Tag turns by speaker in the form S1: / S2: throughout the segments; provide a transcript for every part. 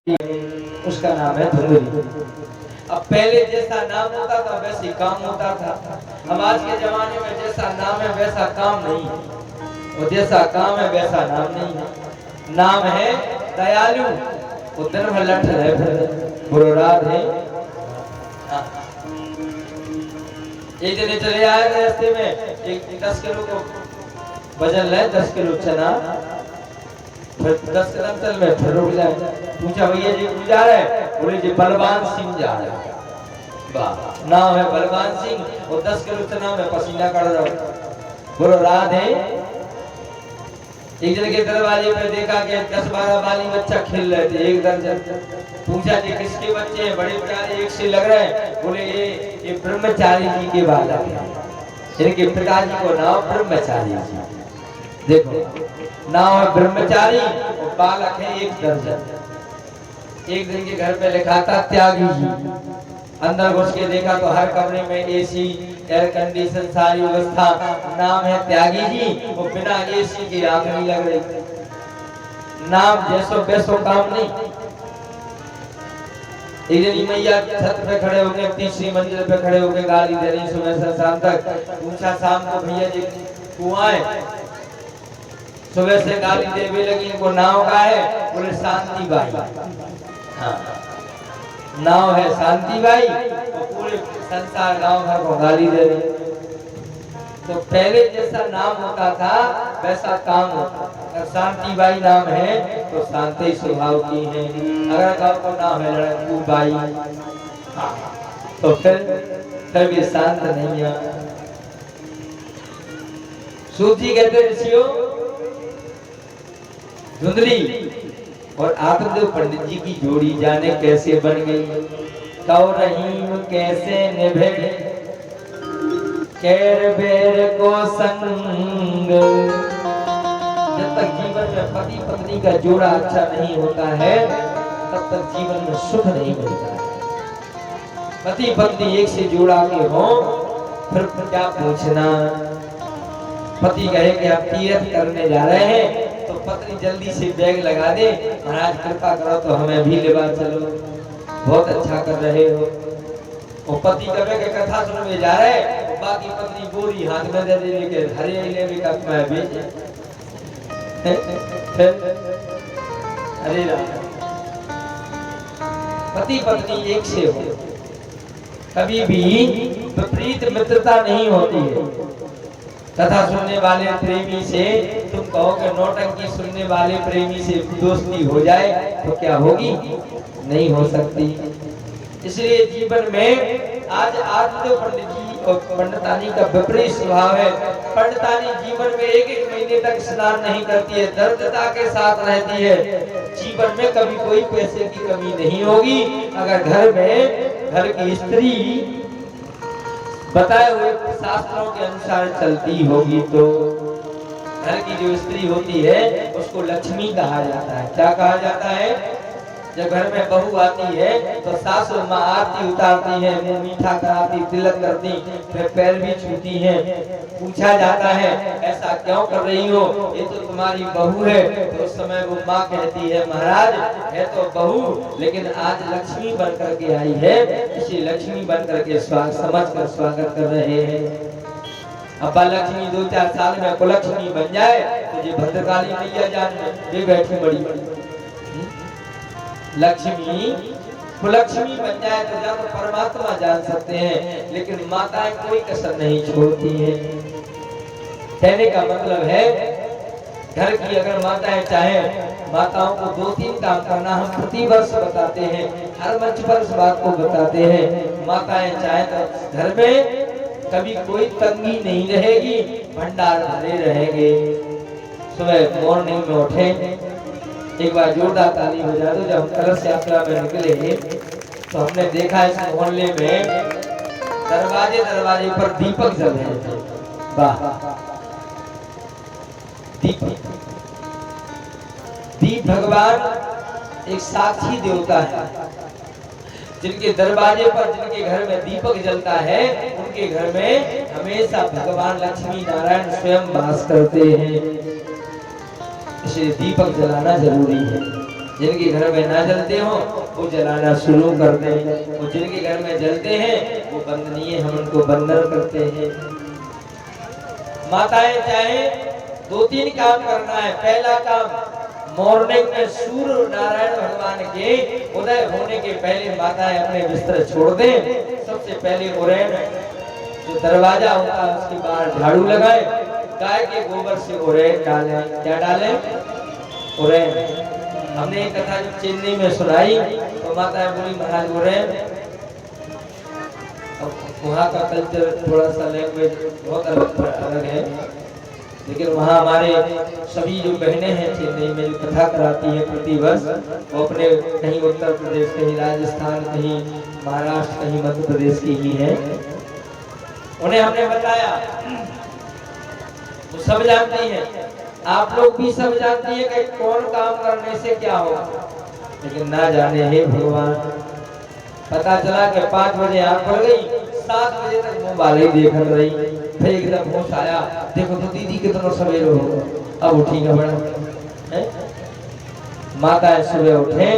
S1: उसका नाम है धुंधली। अब पहले जैसा नाम होता था वैसे काम होता था। अब आज के जमाने में जैसा नाम है वैसा काम नहीं है, और जैसा काम है वैसा नाम नहीं है। नाम है दयालु, उधर में लठ है बुरोरात है। एक जने चले आए रास्ते में, एक 10 किलो को वजन ले, 10 किलो चना, 10 कदम चल में फिर रुक जाए। पूछा भैया जी कौन जा रहे हैं? बोले जी बलवान सिंह जा रहे हैं। वाह, नाम है बलवान सिंह और 10 किलो चना में पसीना कर रहा हूँ। बोलो राधे। एक जन के दरवाजे पे देखा कि 10-12 बाली बच्चा खेल रहे थे, एक दर्जन। पूछा जी किसके बच्चे हैं? बड़े प्यारे एक से लग रहे हैं। बोले ये ब्रह्मचारी जी के बालक हैं, इनके पिताजी को नाम ब्रह्मचारी जी। देखो नाम है ब्रह्मचारी और बालक है एक दर्जन। एक दिन के घर पे लिखा था त्यागी जी। अंदर घुस के देखा तो हर कमरे में एसी, एयर कंडीशन, सारी व्यवस्था। नाम है त्यागी जी और बिना एसी के आंख नहीं लग रही। नाम जैसो वैसो काम नहीं। एक दिन मैया छत पे खड़े होके, तीसरी मंजिल पे खड़े होके गाली दे रही सुबह से शाम तक। पूछा शाम को भैया जी क्यों आए? सुबह से गाली देने लगी। इनको नाव का है? बोले शांति बाई। हाँ, नाव है शांति बाई और पूरे संसार गांव घर को गाली दे रही। तो पहले जैसा नाम होता था वैसा काम होता। अगर शांति बाई नाम है तो शांति स्वभाव की है। अगर गांव का नाम है लड़कू बाई तो फिर भी शांत नहीं है। सूजी कहते ऋषियों धुंधली और आत्मदेव पंडित जी की जोड़ी जाने कैसे बन गई। कौ रहीम कैसे निभे कैर बेर को संग। जब तक जीवन में पति पत्नी का जोड़ा अच्छा नहीं होता है तब तक जीवन में सुख नहीं मिलता है। पति पत्नी एक से जोड़ा के हो फिर क्या पूछना। पति कहे कि आप तीर्थ करने जा रहे हैं तो पत्नी जल्दी से बैग लगा दे, महाराज कृपा करो तो हमें भी लेवा चलो, बहुत अच्छा कर रहे हो। और पति कहे कि कथा सुनने जा रहे हैं, बाकी पत्नी बोरी हाथ में दे दे के हरे ले भी कप में भेजे। अरे पति पत्नी एक से हो, कभी भी विपरीत मित्रता नहीं होती है। कथा सुनने वाले प्रेमी से तुम कहो कि नौटंकी सुनने वाले प्रेमी से दोस्ती हो जाए तो क्या होगी? नहीं हो सकती। इसलिए जीवन में आज तो पंडित जी और पंडितानी का विपरीत स्वभाव है। पंडितानी जीवन में एक महीने तक स्नान नहीं करती है, दर्दता के साथ रहती है। जीवन में कभी कोई पैसे की कमी नहीं होगी अगर घर की स्त्री बताए हुए शास्त्रों के अनुसार चलती होगी। तो घर की जो स्त्री होती है उसको लक्ष्मी कहा जाता है। क्या कहा जाता है? जब घर में बहू आती है तो सासु माँ आरती उतारती है, मुंह मीठा कराती, तिलक करती, फिर पैर भी छूती है। पूछा जाता है ऐसा क्यों कर रही हो? ये तो तुम्हारी बहू है। तो उस समय वो माँ कहती है महाराज है तो बहू लेकिन आज लक्ष्मी बन करके आई है, इसी लक्ष्मी बन करके समझ कर स्वागत कर रहे हैं। अब लक्ष्मी 2-4 साल में कुलक्ष्मी बन जाए तो ये भद्रकाली मैया जान ये बैठी बड़ी लक्ष्मी कुलक्ष्मी बन जाए तो या तो परमात्मा जान सकते हैं, लेकिन माताएं कोई कसर नहीं छोड़ती हैं। कहने का मतलब है घर की अगर माताएं चाहें, माताओं को 2-3 काम करना हम प्रति वर्ष बताते हैं, हर मंच पर इस बात को बताते हैं। माताएं चाहें तो घर में कभी कोई तंगी नहीं रहेगी, भंडार भरे रहेंगे। सुबह मॉर्निंग में उठे, एक बार जोरदार ताली बजा दो। जब हम कलश यात्रा में निकले तो हमने देखा इस मोहल्ले में दरवाजे पर दीपक जल रहे थे। वाह, दीप भगवान एक साक्षी देवता है। जिनके दरवाजे पर जिनके घर में दीपक जलता है उनके घर में हमेशा भगवान लक्ष्मी नारायण स्वयं वास करते हैं। इसलिए दीपक जलाना जरूरी है। जिनके घर में ना जलते हो वो जलाना शुरू कर दें, वो जिनके घर में जलते हैं वो बंदनीय हम उनको बंधन करते हैं। माताएं चाहे 2-3 काम करना है। पहला काम मॉर्निंग में सूर्य नारायण भगवान के उदय होने के पहले माताएं अपने बिस्तर छोड़ दें। सबसे पहले उरैन जो दरवाजा होता है उसके बाहर झाड़ू लगाए, गाय के गोबर से उरैन डालें। क्या डालें? उरैन। हमने एक कथा जो चेन्नई में सुनाई तो माता बोली महाराज उरैन, वहाँ का कल्चर थोड़ा सा लैंग्वेज बहुत अलग है, लेकिन वहाँ हमारे सभी जो बहनें हैं चेन्नई में जो कथा कराती हैं प्रतिवर्ष, वो अपने कहीं उत्तर प्रदेश, कहीं राजस्थान, कहीं महाराष्ट्र, कहीं मध्य प्रदेश की ही है। उन्हें हमने बताया, वो सब जानती हैं, आप लोग भी सब जानती हैं कि कौन काम करने से क्या होगा, लेकिन ना जाने हे भगवान, पता चला कि 5 बजे आँख खुल गई, 7 बजे तक मोबाइल ही देखत रही। फिर एकदम होश आया, देखो तो दीदी कितना सवेरे हो, अब उठी ना बड़ा। माता सुबह उठे,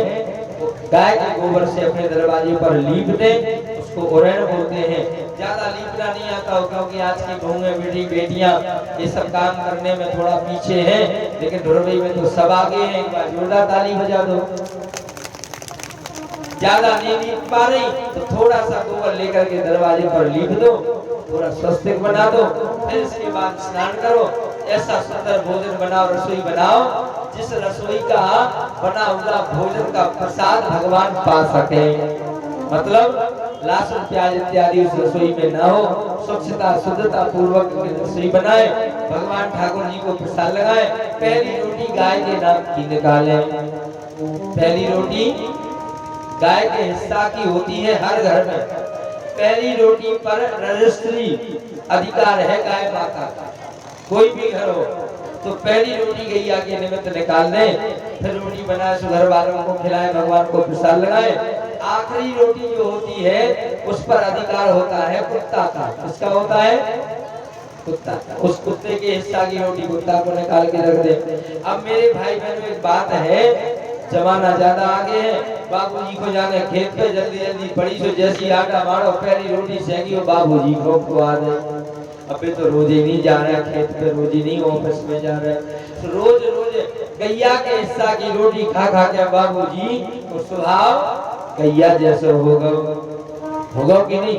S1: गाय के गोबर से अपने दरवाजे पर लीप दे, उसको उरैन बोलते हैं। ज्यादा लीपना नहीं आता हो क्योंकि आज की बहुएं बेटियां ये सब काम करने में थोड़ा पीछे हैं, लेकिन ढुरवई में तो सब आगे हैं। एक बार जोरदार ताली बजा दो। ज्यादा नहीं लीप पा रही तो थोड़ा सा गोबर लेकर के दरवाजे पर लीप दो, थोड़ा स्वस्तिक बना दो, फिर इसके बाद स्नान करो। ऐसा सुंदर भोजन बनाओ, रसोई बनाओ जिस रसोई का बना हुआ भोजन का प्रसाद भगवान पा सके। मतलब लहसुन प्याज इत्यादि उस रसोई में ना हो, स्वच्छता शुद्धता पूर्वक रसोई बनाए, भगवान ठाकुर जी को प्रसाद लगाए। पहली रोटी गाय के नाम की निकालें। पहली रोटी गाय के हिस्सा की होती है हर घर में। पहली रोटी पर रजिस्ट्री अधिकार है गाय माता का। कोई भी घर हो तो पहली रोटी गैया के निमित्त निकाल दें, फिर रोटी बनाए, घर वालों को खिलाएं, भगवान को प्रसाद लगाएं। आखिरी रोटी जो होती है उस पर अधिकार होता है कुत्ता का। किसका होता है? कुत्ता का। उस कुत्ते के हिस्सा की रोटी कुत्ता को निकाल के रख दे। अब मेरे भाई बहनों एक बात है, जमाना ज्यादा आगे है, बाबूजी को जाने खेत पे जल्दी जल्दी बड़ी से जैसी आटा मारो, पहली रोटी सेकी हो, बाबूजी को आ जाए। अबे तो रोज ही नहीं जा रहा खेत पे, रोज ही नहीं ऑफिस में जा रहा है, तो रोज रोज गैया के हिस्सा की रोटी खा खा के बाबूजी को स्वभाव गैया जैसे होगा कि नहीं?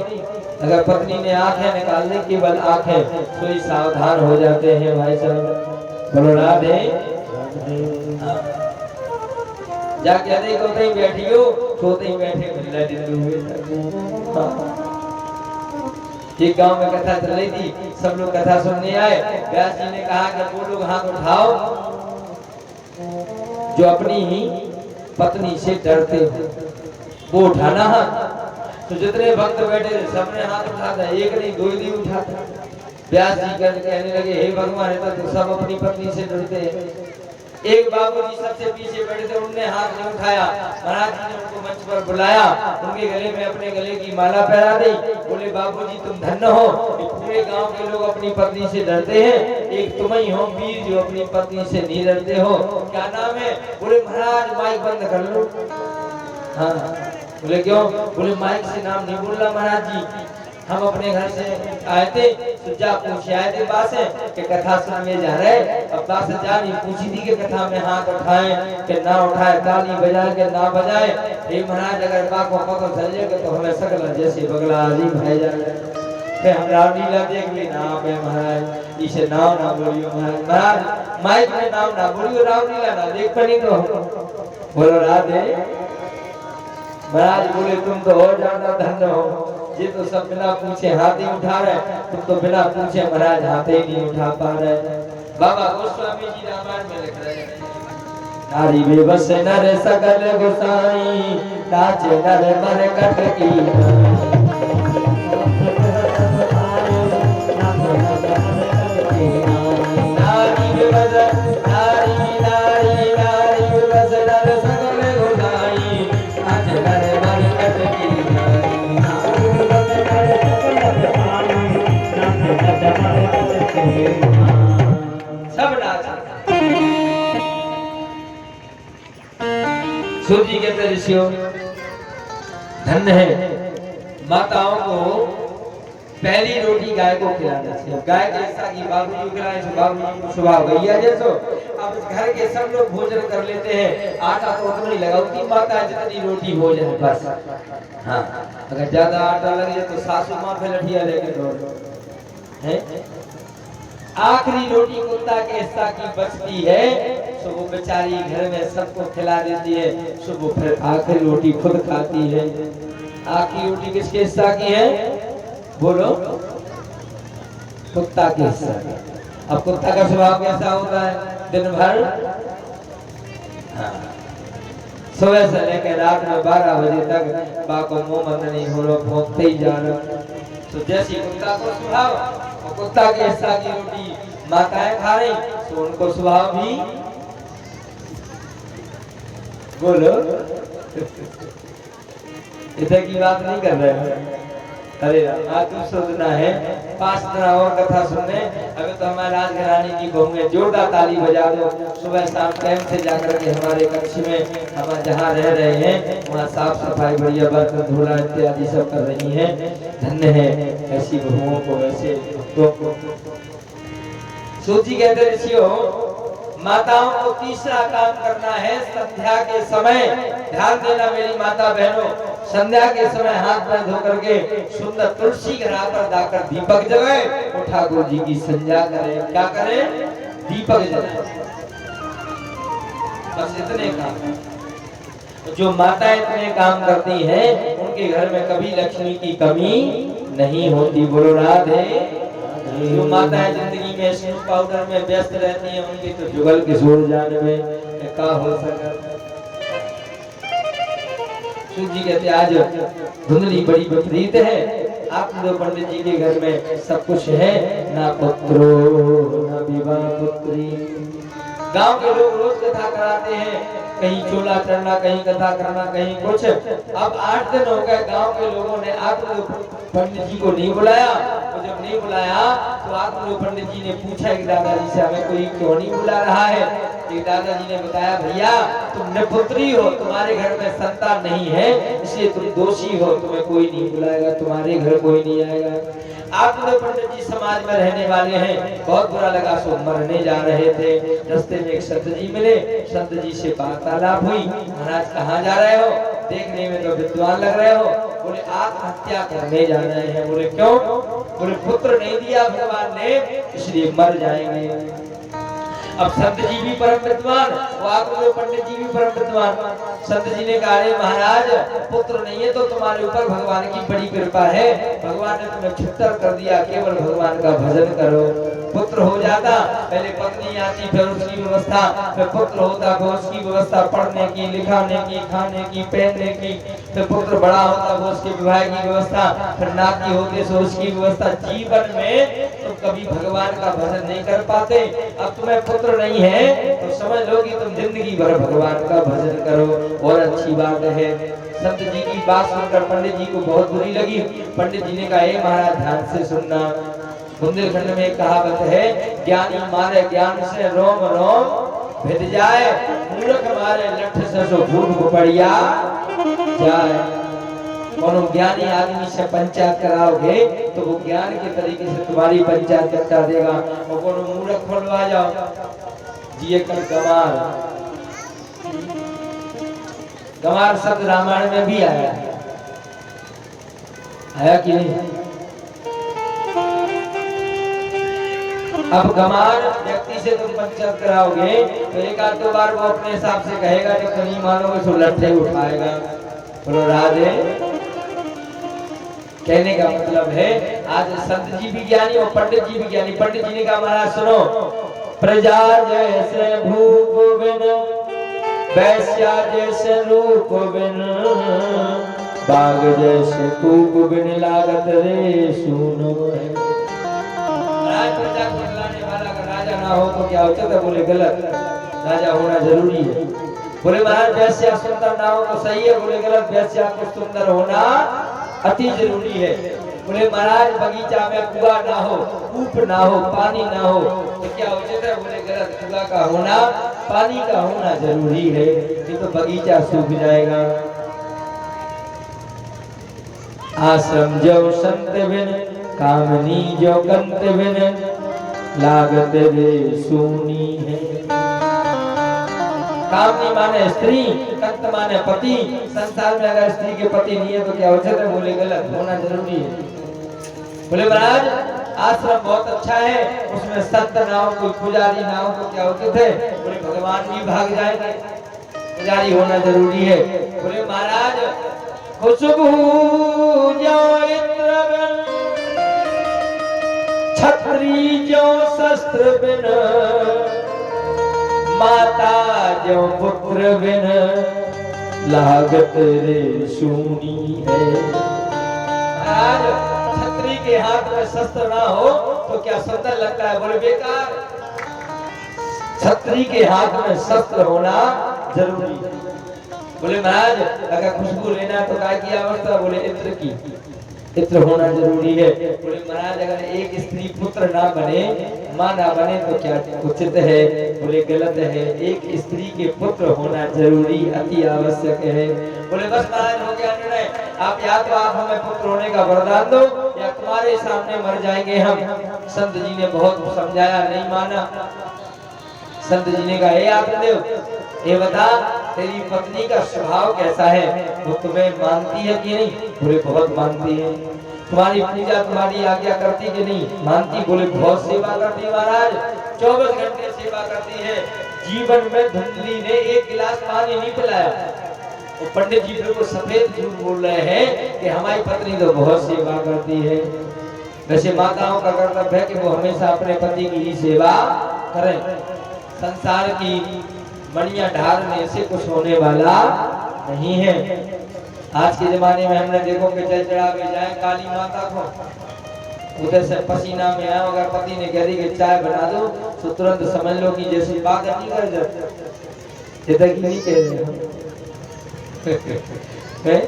S1: अगर पत्नी ने आंखें निकालने केवल आंखें तो ही सावधान हो जाते हैं भाई साहब। बोलो राधे। जाके देखो तो ही बैठी हो, सोते ही बैठे एक गांव में कथा चल रही थी, सब लोग कथा सुनने आए। व्यास जी ने कहा कि वो लोग हाथ उठाओ जो अपनी ही पत्नी से डरते हो, वो उठाना हाथ। तो जितने भक्त बैठे सबने हाथ उठाता, एक नहीं दो ही उठाता। व्यास जी कहने लगे, हे भगवान, तो सब अपनी पत्नी से डरते हैं। एक बाबूजी सबसे पीछे बैठे थे, उनने हाथ नहीं उठाया। महाराज जी ने उनको मंच पर बुलाया, उनके गले में अपने गले की माला पहरा दी। बोले, बाबूजी तुम धन्य हो, पूरे गांव के लोग अपनी पत्नी से डरते हैं, एक तुम ही हो वीर जो अपनी पत्नी से नहीं डरते हो। क्या नाम है? बोले, महाराज माइक बंद कर लो। हाँ। बोले, क्यों? बोले, माइक से नाम नहीं बोल रहा महाराज जी, हम अपने घर से आए थे, सुजा पूछे आए थे बात है कि कथा सुनने जा रहे। अब बात से जानी पूछी थी कि कथा में हाथ उठाए कि ना उठाए, ताली बजाए कि ना बजाए। हे महाराज, अगर बात को पता चल जाएगा तो हमें सकल जैसे बगला अजीब है जाए। फिर हम रामलीला देख ली, नाम है महाराज, इसे नाम ना बोलियो महाराज। महाराज माइक में नाम ना बोलियो, रामलीला ना देख पड़ी तो बोलो राधे। महाराज बोले, तुम तो और ज्यादा धन्य हो, ये तो सब बिना पूछे हाथ ही उठा रहे, तुम तो बिना पूछे महाराज हाथ ही नहीं उठा पा रहे। बाबा गोस्वामी जी रामायण में लिख रहे हैं, नारी बेबस नर सकल गोसाई, नाचे नर मन कटकी। नारी बेबस नारी नारी नारी बेबस नर सकल गोसाई, नाचे नर मन कटकी। सब नाच सूत जी कहते ऋषियों, धन्य है माताओं को पहली रोटी गाय को खिलाना चाहिए। गाय के ऐसा कि बाबूजी को खिलाने से बाबूजी को स्वभाव गैया जैसो। अब इस घर के सब लोग भोजन कर लेते हैं, आटा तो उतना ही लगाती माता जितनी रोटी हो जाए बस। हाँ, अगर ज्यादा आटा लग जाए तो सासू माँ पे लठिया लेके दौड़ है। आखिरी रोटी कुत्ता के हिस्सा की बचती है तो वो बेचारी घर में सबको खिला देती है, तो वो फिर आखिरी रोटी खुद खाती है। आखिरी रोटी किसके हिस्सा की है बोलो? कुत्ता के हिस्सा। अब कुत्ता का स्वभाव कैसा होता है? दिन भर सुबह से लेकर रात में 12 बजे तक बाको मुंह बंद नहीं हो रहा, भौंकते ही जा रहा। तो जैसी कुत्ता को स्वभाव, कुत्ता के हिस्सा की रोटी माताएं खा रही तो उनको स्वभाव भी बोलो इधर की बात नहीं कर रहे हैं। अरे आज तो सोचना है 5 दिन और कथा सुनने। अभी तो हमारे राजघरानी की बहू है, जोरदार ताली बजा दो। सुबह शाम टाइम से जाकर के हमारे कक्ष में हम जहाँ रह रहे हैं वहाँ साफ सफाई बढ़िया बर्तन धोना इत्यादि सब कर रही हैं। धन्य है ऐसी बहुओं को, ऐसे भक्तों को। सूची कहते ऋषियों, माताओं को तीसरा काम करना है संध्या के समय। ध्यान देना मेरी माता बहनों, संध्या के समय हाथ पैर धो करके सुंदर तुलसी के राह पर जाकर दीपक जलाए और ठाकुर जी की संध्या करें। क्या करें? दीपक जलाए। बस इतने काम। जो माताएं इतने काम करती हैं उनके घर में कभी लक्ष्मी की कमी नहीं होती। बोलो राधे। जो माताएं जिंदगी में स्नूज पाउडर में व्यस्त रहती हैं उनकी तो जुगल किशोर जाने में क्या हो सका। जी कहते आज धुंधली बड़ी विपरीत है। आप लोग पंडित जी के घर में सब कुछ है, ना पुत्रो ना विवाह पुत्री। गांव के लोग रोज कथा कराते हैं, कहीं चोला चढ़ना, कहीं कथा करना, कहीं कुछ। अब 8 दिन हो गए गांव के लोगों ने आप लोग पंडित जी को नहीं बुलाया। तो जब नहीं बुलाया तो आप लोग पंडित जी ने पूछा कि दादाजी से हमें कोई क्यों नहीं बुला रहा है। दादाजी ने बताया भैया तुम निपुत्री हो, तुम्हारे घर में संतान नहीं है इसलिए तुम दोषी हो, तुम्हें कोई नहीं बुलाएगा, तुम्हारे घर कोई नहीं आएगा। आप लोग पंडित जी समाज में रहने वाले हैं। बहुत बुरा लगा, सो मरने जा रहे थे, रास्ते में एक संत जी मिले। संत जी से वार्तालाप हुई, महाराज कहाँ जा रहे हो? देखने में तो विद्वान लग रहे हो। बोले आत्महत्या करने जा रहे हैं। बोले क्यों? बोले पुत्र नहीं दिया भगवान ने इसलिए मर जाएंगे। अब संत जी भी परम विद्वान, वो आप लोग पंडित जी भी परम विद्वान। संत जी ने कहा महाराज पुत्र नहीं है तो तुम्हारे ऊपर भगवान की बड़ी कृपा है, भगवान ने तुम्हें छुट्टर कर दिया, केवल भगवान का भजन करो। पुत्र हो जाता, पहले पत्नी आती, फिर उसकी व्यवस्था, फिर पुत्र होता, फिर उसकी व्यवस्था पढ़ने की, लिखाने की, खाने की, पहनने की, फिर पुत्र बड़ा होता, वो उसके विवाह की व्यवस्था, फिर नाती होते सो उसकी व्यवस्था। जीवन में तुम कभी भगवान का भजन नहीं कर पाते। अब तुम्हें पुत्र नहीं है तो समझ लो कि तुम जिंदगी भर भगवान का भजन करो। और अच्छी बात है। संत जी की बात सुनकर पंडित जी को बहुत बुरी लगी। पंडित जी ने कहा हे महाराज ध्यान से सुनना। बुंदेलखंड में एक कहावत है, ज्ञानी मारे ज्ञान से रोम रोम भिद जाए, मूर्ख मारे लठ से सो भूख पड़िया जाए। कोनो ज्ञानी आदमी से पंचायत कराओगे तो वो ज्ञान के तरीके से तुम्हारी पंचायत करता देगा। और कोनो मूर्ख खोलवा जाओ जिए कर गमार। गमार शब्द रामायण में भी आया है कि नहीं? अब गमार व्यक्ति से तुम पंचायत कराओगे तो एक आध दो बार वो अपने हिसाब से कहेगा, जब नहीं मानोगे तो लट्ठे उठाएगा। बोलो राधे। कहने का मतलब है आज संत जी भी ज्ञानी और पंडित जी भी ज्ञानी। पंडित जी ने कहा महाराज सुनो, प्रजा जैसे भूप बिन, वैश्या जैसे रूप बिन, बाग जैसे कूप बिन लागत रे सुनो। प्रजा को खिलाने वाला अगर राजा ना हो तो क्या होता है? बोले गलत, राजा होना जरूरी है। बोले महाराज वैश्या सुंदर ना हो तो सही है। बोले गलत, वैश्या को सुंदर होना अति जरूरी है। बोले महाराज बगीचा में कुआं ना हो, कूप ना हो, पानी ना हो तो क्या उचित है? बोले गलत। कुआं का होना, पानी का होना जरूरी है, नहीं तो बगीचा सूख जाएगा। आश्रम जो संत बिन, कामनी जो कंत बिन, लागत रे सूनी है। कामनी माने स्त्री, कंत माने पति। संसार में अगर स्त्री के पति नहीं है तो क्या उचित है? बोले गलत। होना जरूरी है। बोले महाराज आश्रम बहुत अच्छा है, उसमें संत ना हो, कोई पुजारी ना हो तो क्या उचित है? बोले भगवान भी भाग जाएंगे, पुजारी होना जरूरी है। बोले महाराज खुशबू जो इत्र बिन, छत्री जो शस्त्र बिन, माता जो पुत्र बिन, लागत रे सूनी है। महाराज छत्री के हाथ में शस्त्र ना हो तो क्या सुंदर लगता है? बोले बेकार। छत्री के हाथ में शस्त्र होना जरूरी है। बोले महाराज अगर खुशबू लेना तो काय की आवश्यकता? बोले इत्र की, इत्र होना जरूरी है। बोले महाराज अगर एक स्त्री पुत्र ना बने, मां ना बने तो क्या उचित है? बोले गलत है। एक स्त्री के पुत्र होना जरूरी, अति आवश्यक है। बोले बस महाराज हो गया निर्णय, आप या तो आप हमें पुत्र होने का वरदान दो या तुम्हारे सामने मर जाएंगे हम। संत जी ने बहुत समझाया, नहीं माना। संत जी ने कहा हे आत्मदेव, ये बता तेरी पत्नी का स्वभाव कैसा है? वो तुम्हें मानती है कि नहीं? बोले बहुत मानती है। तुम्हारी पूजा तुम्हारी आज्ञा करती कि नहीं? मानती। बोले बहुत सेवा करती महाराज, 24 घंटे सेवा करती है। जीवन में धुंधली ने एक गिलास पानी नहीं पिलाया। वो पंडित जी बिल्कुल सफेद झूठ बोल रहे हैं कि हमारी पत्नी तो बहुत सेवा करती है। वैसे माताओं का कर्तव्य है कि वो हमेशा अपने पति की ही सेवा करें। संसार की मणियां ढालने से कुछ होने वाला नहीं है। आज के जमाने में हमने देखो कि जल चढ़ावे जाए काली माता को, उधर से पसीना में आए, अगर पति ने कह दी कि चाय बना दो तो तुरंत समझ लो कि जैसे बात नहीं कर जाती, इधर की नहीं कह रहे।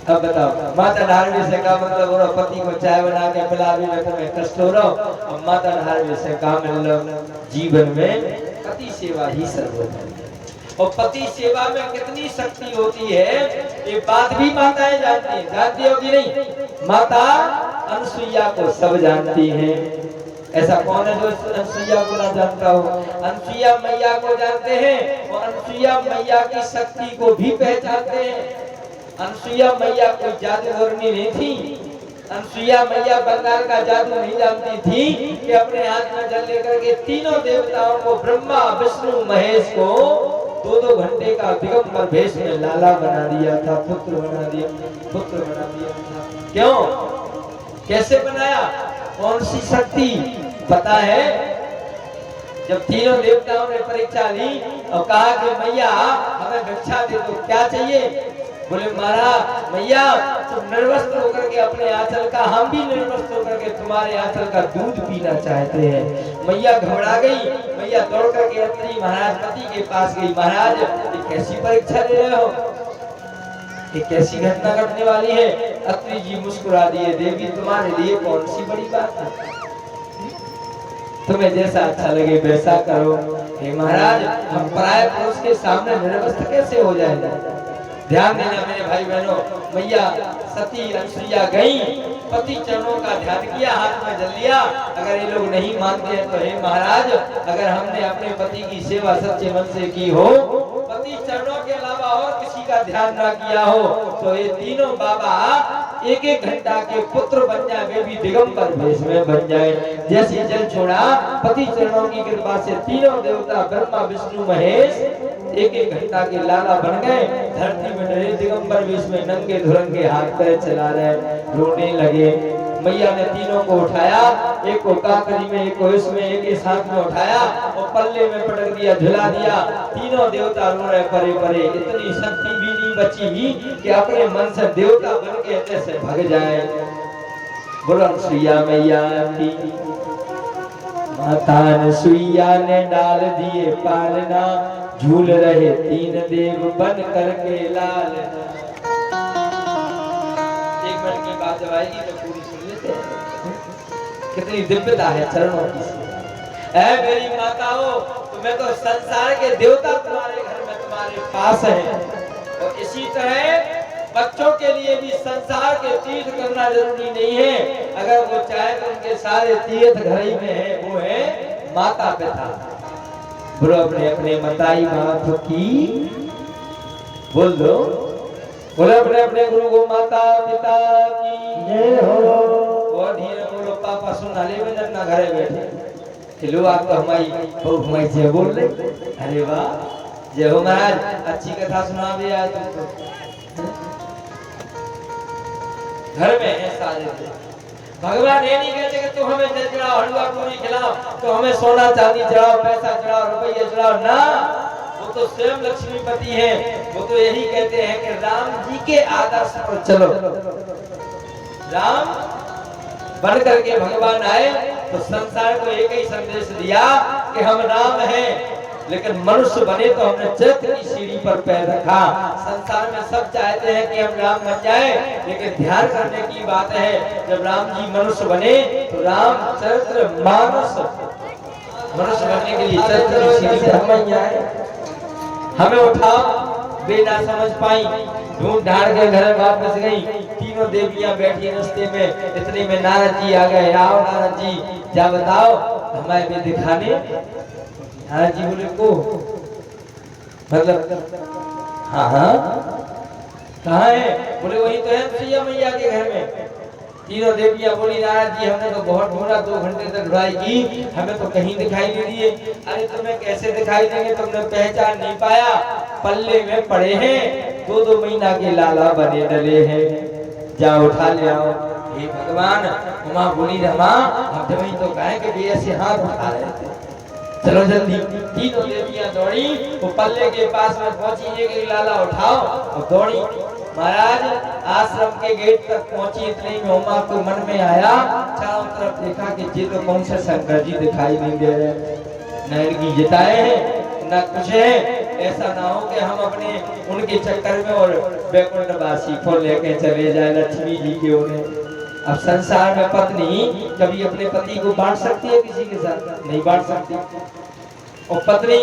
S1: अब बताओ माता ढालने से का मतलब हो रहा पति को चाय बना के पिला भी तुम्हें कष्ट हो रहा और माता ढालने से का मतलब जीवन में पति सेवा ही सर्वोपरि है। और पति सेवा में कितनी शक्ति होती है ये बात भी माताएं जानती हैं। जानती हो कि नहीं? माता अनसुईया को सब जानती हैं। ऐसा कौन है जो अनसुईया को ना जानता हो? अनसुईया मैया को जानते हैं और अनसुईया मैया की शक्ति को भी पहचानते हैं। अनसुईया मैया कोई जादूगरनी नहीं थी। अनसुईया मैया बंगाल का जादू नहीं जानती थी कि अपने हाथ में जल लेकर के तीनों देवताओं को, ब्रह्मा विष्णु महेश को 2-2 घंटे का दिगंबर भेष में लाला बना दिया था, पुत्र बना दिया था। क्यों? कैसे बनाया? कौन सी शक्ति पता है? जब तीनों देवताओं ने परीक्षा ली और कहा कि मैया हमें भिक्षा दे दो, क्या चाहिए? बोले महाराज मैया तुम निर्वस्त्र होकर के अपने आंचल का, हम भी निर्वस्त्र होकर के तुम्हारे आंचल का दूध पीना चाहते हैं। मैया घबरा गई। मैया दौड़ करके अपनी महाराज पति के पास गई। महाराज ये कैसी परीक्षा ले रहे हो? ये कैसी घटना घटने वाली है? अत्रि जी मुस्कुरा दिए। देवी तुम्हारे लिए कौन सी बड़ी बात है, तुम्हें जैसा अच्छा लगे वैसा करो। हे महाराज हम पराये पुरुष के सामने निर्वस्त्र कैसे हो जाएंगे? ध्यान देना मेरे भाई बहनों। मैया सती अनसुईया गई, पति चरणों का ध्यान किया, हाथ में जल लिया। अगर ये लोग नहीं मानते हैं तो हे महाराज अगर हमने अपने पति की सेवा सच्चे मन से की हो, पति चरणों के अलावा और किसी का ध्यान ना किया हो तो ये तीनों बाबा 1-1 घंटा के पुत्र बन जाए, वे भी दिगंबर भेष में बन जाए। जैसे जल छोड़ा पति चरणों की कृपा से तीनों देवता ब्रह्मा विष्णु महेश 1-1 घंटा के लाला बन गए। धरती में डरे दिगंबर वेश में नंगे धुरंगे हाथ पैर चला रहे, रोने लगे। मैया ने तीनों को उठाया, एक को काकरी में, एक को इसमें, एक के साथ में उठाया और पल्ले में पटक दिया, झुला दिया। तीनों देवता रो रहे परे परे। इतनी शक्ति भी नहीं बची ही कि अपने मन से देवता बन के ऐसे भाग जाए। बोलो अनसुईया मैया की। माता अनसुईया ने डाल दिए पालना, झूल रहे 3 देव बन करके लाल। एक मिनट की बात जब आएगी तो पूरी कितनी दिव्यता है चरणों की। ऐ मेरी माताओं, तुम्हें तो संसार के देवता तुम्हारे घर में तुम्हारे पास है, और इसी तरह बच्चों के लिए भी संसार के तीर्थ करना जरूरी नहीं है। अगर वो चाहे तो उनके सारे तीर्थ घर ही में है, वो है माता पिता। बोलो अपने अपने मताई बाप की, बोल दो, बोलो अपने अपने गुरु गो माता पिता की जय हो। और धीरे बोलो पापा सुना ले में अपना घरे बैठे चलो आप तो हमारी बहु हमारी जय बोल रहे। अरे वाह जय हो महाराज, अच्छी कथा सुना भी आज तुमको। घर में है सारे भगवान ये नहीं कहते कि तुम हमें जल चढ़ाओ, हलवा पूरी खिलाओ, तो हमें सोना चांदी चढ़ाओ, पैसा चढ़ाओ, रुपये चढ़ाओ ना। वो तो स्वयं लक्ष्मीपति है। वो तो यही कहते हैं कि राम जी के आदर्श पर चलो। राम बन करके भगवान आए तो संसार को एक ही संदेश दिया कि हम राम हैं, लेकिन मनुष्य बने तो हमने चरित्र की सीढ़ी पर पैर रखा। संसार में सब चाहते हैं कि हम राम बन जाए, लेकिन ध्यान करने की बात है जब राम जी मनुष्य बने तो राम चरित्र मानस मनुष्य बनने के लिए चरित्र की सीढ़ी पर हम आए। हमें उठाओ, बेना समझ पाई, ढूंढ ढांड के घर वापस गई। तीनों देवियां बैठी रास्ते में, इतने में नारद जी आ गए। आओ नारद जी, क्या बताओ हमें भी दिखाने। नारद जी बोले को मतलब हाँ हाँ कहाँ है? बोले वही तो है सैया मैया के घर में। तीनों देवियां बोली नारद जी हमने तो बहुत ढूंढा, 2 घंटे तक ढूंढाई की, हमें तो कहीं दिखाई नहीं दिए। अरे तुम्हें कैसे दिखाई देंगे, तुमने पहचान नहीं पाया, पल्ले में पड़े हैं, 2-2 महीना के लाला बने डले हैं, जाओ उठा ले आओ। हे भगवान, उमा बोली रमा हम तो वही तो कहे कि ऐसे हाथ उठा रहे थे, चलो जल्दी। तीनों देवियां दौड़ी, वो पल्ले के पास में पहुंची, एक लाला उठाओ और दौड़ी। महाराज आश्रम के गेट तक पहुंची, इतने में उमा को मन में आया, चारों तरफ देखा कि ये तो कौन से शंकर जी दिखाई नहीं दे रहे, न इनकी जिताए हैं न कुछ है। ऐसा ना हो कि हम अपने उनके चक्कर में और वैकुंठवासी को लेके चले जाए लक्ष्मी जी के उन्हें। अब संसार में पत्नी कभी अपने पति को बांट सकती है किसी के साथ? नहीं बांट सकती। और पत्नी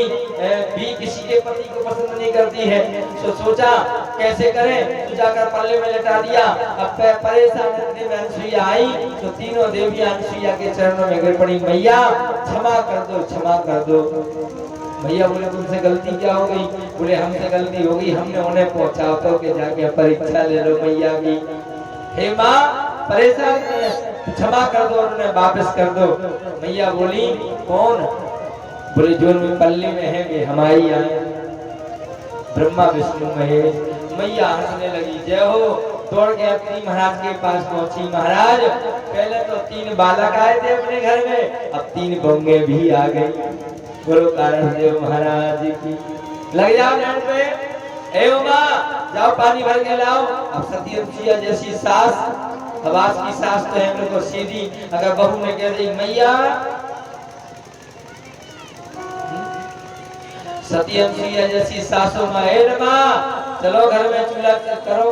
S1: भी किसी के पति को पसंद नहीं करती है। तो सोचा कैसे करें, तो जाकर पल्ले में लटा दिया। अब परेशान इतने में अनसुईया आई, तो तीनों देवियां अनसुईया के चरणों में गिर पड़ी, मैया क्षमा कर दो, क्षमा कर दो। भैया बोले तुमसे गलती क्या हो गई? बोले हमसे गलती हो गई, हमने उन्हें पहुंचाओ तो के जाके परीक्षा ले लो मैया की। हे माँ परेशान क्षमा कर दो और उन्हें वापस कर दो। मैया बोली कौन? बोले जो पल्ले में है वे हमारी आए, ब्रह्मा विष्णु महेश। मैया हंसने लगी, जय हो। दौड़ के अपनी महाराज के पास पहुंची। महाराज पहले तो 3 बालक आए थे अपने घर में, अब 3 बंगे भी आ गई। गुरु कारण देव महाराज की। लग जाओ ध्यान पे, ए उमा जाओ पानी भर के लाओ। अब सती रुचिया जैसी सास, आवाज की सास तो है तो सीधी, अगर बहू ने कह दी मैया, सती अनुसुईया जैसी सासू माँ, चलो घर में चूल्हा करो,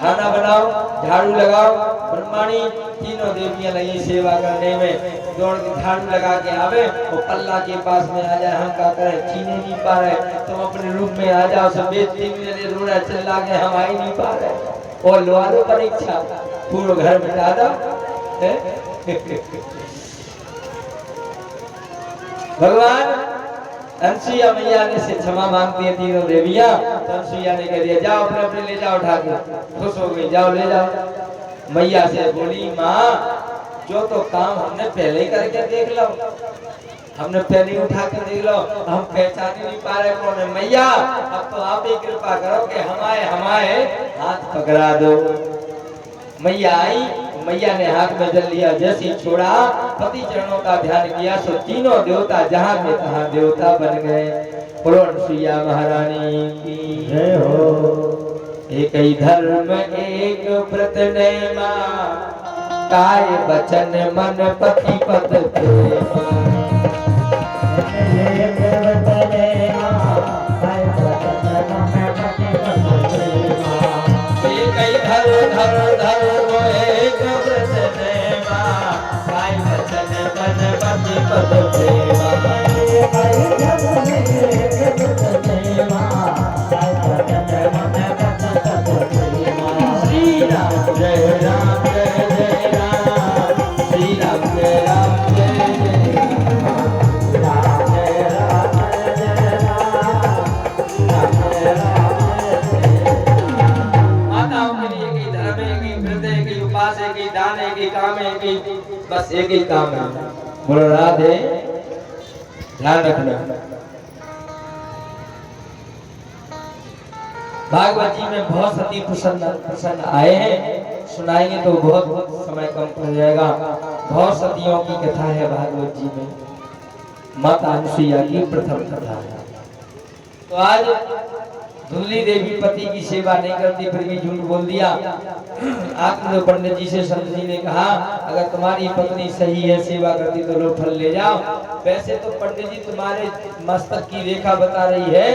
S1: खाना बनाओ, झाड़ू लगाओ। ब्रह्माणी तीनों देवियां लगी सेवा करने में। दौड़ के झाड़ू लगा के आवे, वो पल्ला के पास में आ जाए, हम क्या करें, छीने नहीं पा रहे, तुम अपने रूम में आ जाओ। सब बेच रो रहा चिल्ला के हम आ ही नहीं पा रहे, और लो लो परीक्षा, पूरा घर बिठा दो। भगवान अनसुईया मैया ने से क्षमा मांगती है तीनों देवियां, तो अनसुईया ने कह दिया जाओ अपने अपने ले जाओ उठा के। खुश हो गई, जाओ ले जाओ। मैया से बोली माँ जो तो काम हमने पहले करके देख लो, हमने पहले उठा के देख लो, हम पहचान ही नहीं पा रहे कौन है। मैया अब तो आप ही कृपा करो कि हमारे हाथ पकड़ा दो। मैया आई, मैया ने हाथ में जल लिया, जैसे छोड़ा पति चरणों का ध्यान किया, सो तीनों देवता जहाँ के तहाँ देवता बन गए। बोलो अनसुईया महारानी की जय हो। एक ही धर्म एक व्रत नेमा, काय वचन मन पति पद प्रेमा। धर धर धर एक व्रत नेमा, काय गणपति पद प्रेमा श्री राम जय राम जय जय राम श्री राम जय राम जय जय राम जय राम जय राम जय राम। माताओं के लिए एक ही धर्म है, एक ही व्रत है, एक ही उपास है, एक ही दान है, एक ही काम है, एक ही बस एक ही काम है। बोलो राधे। ध्यान रखना। भागवत जी में बहुत सती प्रसन्न आए हैं, सुनाएंगे तो बहुत समय कम पड़ जाएगा। बहुत सतियों की कथा है भागवत जी में, माता अनुसुईया की प्रथम कथा है। तो आज धुंधली देवी पति की सेवा नहीं करती, फिर भी झूठ बोल दिया। आत्मदेव पंडित जी से संत जी ने कहा, अगर तुम्हारी पत्नी सही है, सेवा करती तो लो फल ले जाओ। वैसे तो पंडित जी तुम्हारे मस्तक की रेखा बता रही है,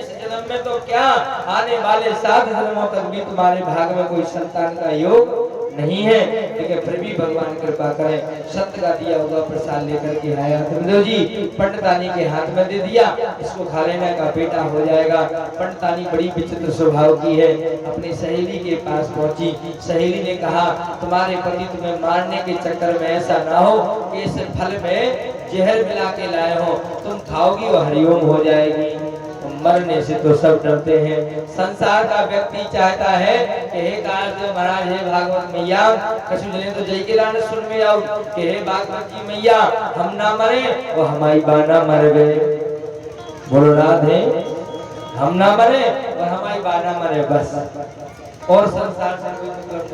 S1: इस जन्म में तो क्या, आने वाले 7 जन्मों तक भी तुम्हारे भाग में कोई संतान का योग नहीं है, लेकिन फिर भी भगवान कृपा करें। सत्य का दिया हुआ प्रसाद लेकर के आया आत्मदेव जी, पंडितानी के हाथ में दे दिया, इसको खा लेने का बेटा हो जाएगा। पंडितानी बड़ी विचित्र स्वभाव की है, अपनी सहेली के पास पहुंची। सहेली ने कहा, तुम्हारे पति तुम्हें मारने के चक्कर में ऐसा ना हो कि इस फल में जहर मिला के लाए हो, तुम खाओगी वो हरिओम हो जाएगी। मरने से तो सब डरते हैं। संसार का व्यक्ति चाहता है कि हे कारदेव महाराज, हे भागवत मैया, कछु जने तो जय के लाने सुन में आओ कि हे भागवत जी मैया, हम ना मरे वो हमारी बाना मर गए। बोलो राधे। हम ना मरे और हमारी बाना मरे, बस और संसार से कोई मतलब।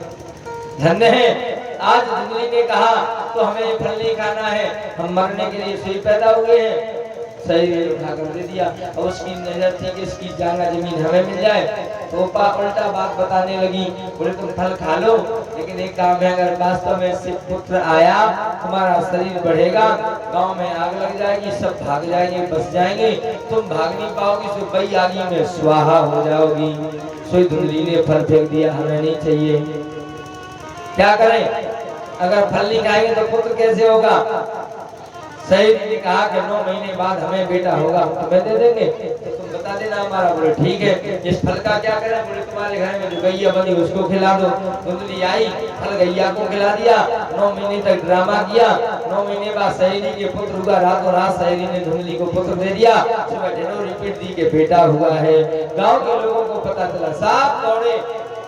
S1: धन्य है आज धुंधली ने कहा तो हमें ये फल नहीं खाना है, हम मरने के लिए सही पैदा हुए हैं। सही उठाकर दे दिया। अब उसकी नजर थी कि इसकी जाना जमीन हमें मिल जाए, तो उल्टा बात बताने लगी। बोले तुम फल खा लो, लेकिन एक काम है, अगर वास्तव में से पुत्र आया, तुम्हारा शरीर बढ़ेगा, गांव में आग लग जाएगी, सब भाग जाएंगे, बस जाएंगे, तुम भाग नहीं पाओगी, सो बई आगी में स्वाहा हो जाओगी। सोई धुंधली ने फल फेंक दिया, हमें नहीं चाहिए। क्या करें, अगर फल नहीं खाएंगे तो पुत्र कैसे होगा। सही ने कहा कि 9 महीने बाद हमें बेटा होगा, तुम्हें दे देंगे, तो तुम बता देना हमारा। बोले ठीक है। इस फल का क्या करें। बोले तुम्हारे घर में जो गैया बनी उसको खिला दो। धुंधली आई, फल गैया को खिला दिया, 9 महीने तक ड्रामा किया। 9 महीने बाद सहेली के पुत्र हुआ, रातों रात सहेली ने धुंधली को पुत्र दे दिया। सुबह ढेरों रिपीट दी के बेटा हुआ है। गाँव के लोगों को पता चला, साफ दौड़े।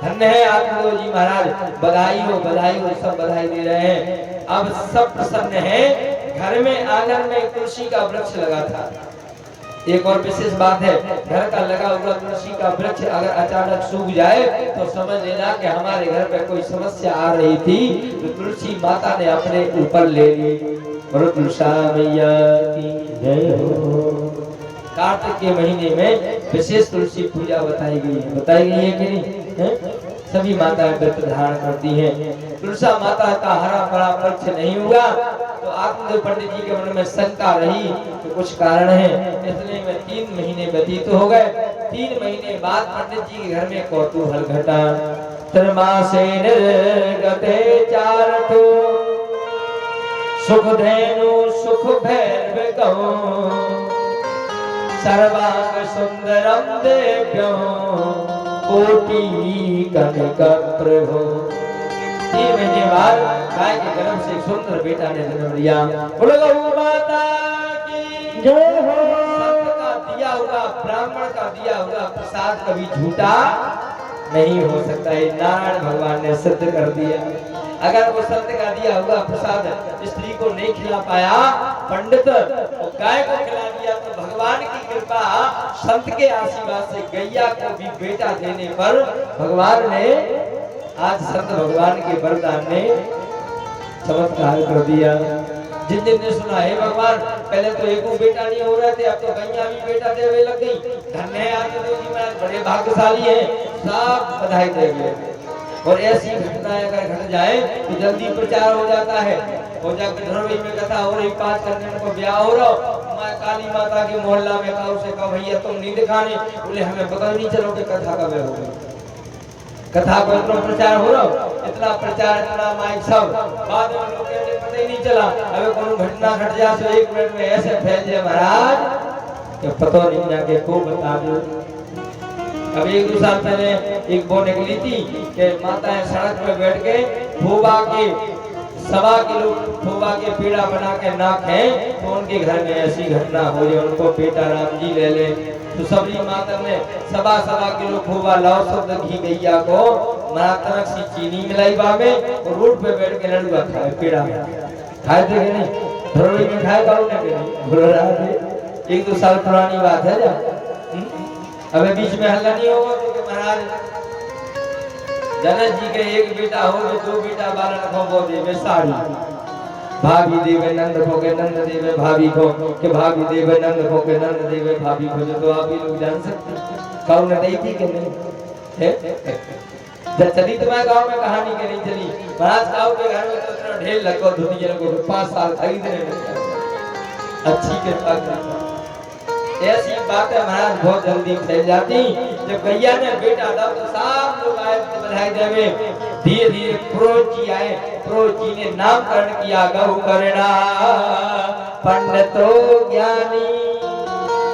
S1: धन्य है आत्मदेव जी महाराज, बधाई हो, सब बधाई दे रहे हैं। अब सब प्रसन्न है। घर में आंगन में तुलसी का वृक्ष लगा था। एक और विशेष बात है, घर का लगा हुआ तुलसी का वृक्ष अगर अचानक सूख जाए तो समझ लेना कि हमारे घर पे कोई समस्या आ रही थी, तो तुलसी माता ने अपने ऊपर ले ली। तुलसा मैया की जय हो। कार्तिक के महीने में विशेष तुलसी पूजा बताई गई है कि नहीं है? सभी माताएं व्रत धारण करती हैं। तुलसा माता का हरा भरा वृक्ष नहीं हुआ तो आत्मदेव पंडित जी के मन में शंका रही कि कुछ कारण है, इसलिए में 3 महीने व्यतीत हो गए। 3 महीने बाद पंडित जी के घर में कौतूहल घटा। त्रिमासे निर्गते 4 ठो सुख धेनु सुख भैरव कहो, सर्वांग सुंदरम देव्यो कोटि कनक प्रभो। 3 महीने बाद गाय के गर्भ से एक सुंदर बेटा ने जन्म लिया। बोलो गौ माता की जय हो। संत का दिया हुआ, ब्राह्मण का दिया हुआ प्रसाद कभी झूठा नहीं हो सकता है, नारायण भगवान ने सिद्ध कर दिया। अगर वो संत का दिया हुआ प्रसाद स्त्री को नहीं खिला पाया, पंडित वो गाय को खिला दिया, तो भगवान की कृपा, संत के आशीर्वाद से गैया को भी बेटा देने पर भगवान ने, आज संत भगवान के वरदान ने चमत्कार कर दिया। जिन ने सुना, हे भगवान, पहले तो एक बेटा नहीं हो रहे थे, अब तो गैया भी बेटा देने लग गई। धन्य है आत्मदेव जी महाराज, बड़े भाग्यशाली हैं, सब बधाई देंगे। और ऐसी घटनाएं अगर घट जाए तो जल्दी प्रचार हो जाता है। हो जाकर धर्मी में कथा हो रही, 5 कन्या को ब्याह हो रहा, मैं काली माता के मोहल्ला में कहा, उसे कहा भैया तुम नहीं दिखाने, बोले हमें पता नहीं चलो कि कथा कब होगी। कथा को इतना प्रचार हो रहा, इतना प्रचार, इतना माइक, सब बाद में लोग कहते पता ही नहीं चला। अब कोनो घटना घट जा तो 1 मिनट में ऐसे फैल जाए महाराज कि पता नहीं जाके को बता दो। अब 1-2 साल पहले एक वो निकली थी कि माताएं सड़क पे बैठ के फूबा के 1.25 किलो फूबा के पेड़ा बना के ना खाएं तो उनके घर में ऐसी घटना हो जाए, उनको बेटा राम जी ले ले। तो सबरी माता ने 1.25 किलो फूबा लाओ शुद्ध घी गैया को मातनक सी चीनी मिलाई बामे और रोड पे बैठ के लड़ुआ खाए, पेड़ा खाए थे कि नहीं? धरोड़ी में खाए गाँव ने कि नहीं? बोल रहा थे 1-2 साल पुरानी बात है जा। अबे बीच में हल्ला नहीं होगा क्योंकि महाराज जनक जी के 1 बेटा हो जो 2 बेटा बालन को देवे साड़ी, भाभी देवे नंद को के नंद देवे भाभी को के भाभी देवे नंद को के नंद देवे भाभी को। जो तो आप ही लोग जान सकते कौन नहीं थी कि नहीं है? जब चली तो मैं गांव में कहानी के नहीं चली। महाराज गांव के घर में तो इतना ढेर लगो दुनिया को 5 साल खरीदने में अच्छी के पास ऐसी बातें महाराज बहुत जल्दी फैल जाती। जब गैया ने बेटा था तो सब लोग आए तो बधाई देवे। धीरे धीरे पुरोहित जी आए, पुरोहित जी ने नामकरण किया गौ करना पंडितो ज्ञानी।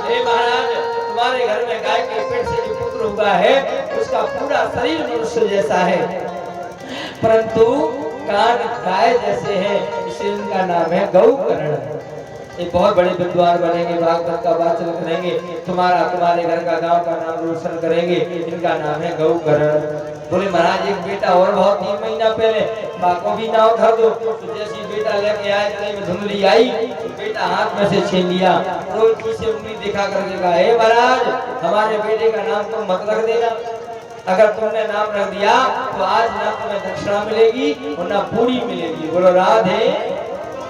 S1: हे महाराज तुम्हारे घर में गाय के पेट से जो पुत्र हुआ है उसका पूरा शरीर मनुष्य जैसा है परंतु कान गाय जैसे हैं, इसलिए इनका नाम है गौ करण। ये बहुत बड़े विद्वान बनेंगे, भागवत का वाचन करेंगे, तुम्हारे घर का गांव का नाम रोशन करेंगे। इनका नाम है गौ करण। बोले महाराज 1 बेटा और बहुत 3 महीना पहले बाको भी नाव धर दो। तो जैसी बेटा लेके आए गले में धुंधली आई तो बेटा हाथ में से छीन लिया। रोज जी से उंगली दिखा करके कहा हे महाराज हमारे बेटे का नाम तुम मत रख देना, अगर तुमने नाम रख दिया तो आज ना तुम्हें दक्षिणा मिलेगी और ना पूरी मिलेगी। बोलो राधे।